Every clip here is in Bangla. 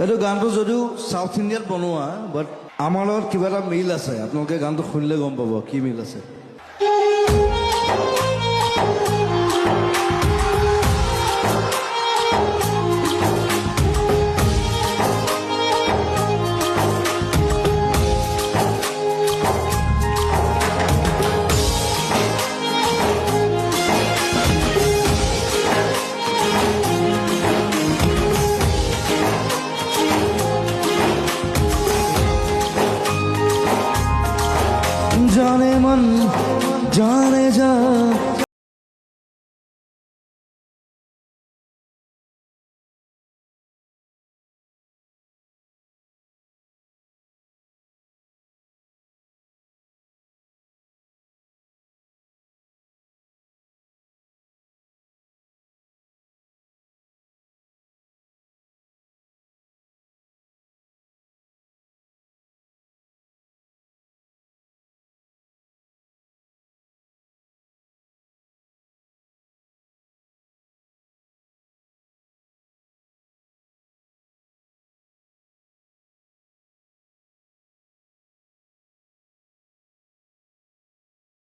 এইটো গানটো যদিও সাউথ ইণ্ডিয়াত বনোৱা বাট আমাৰ লগত কিবা এটা মিল আছে। আপোনালোকে গানটো শুনিলে গম পাব কি মিল আছে। जाने मन जाने जा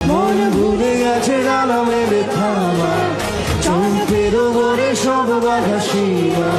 মনে ভুলে গেছে ডানা মেলে থামা চোখের ওপরে সব বাধা সীমা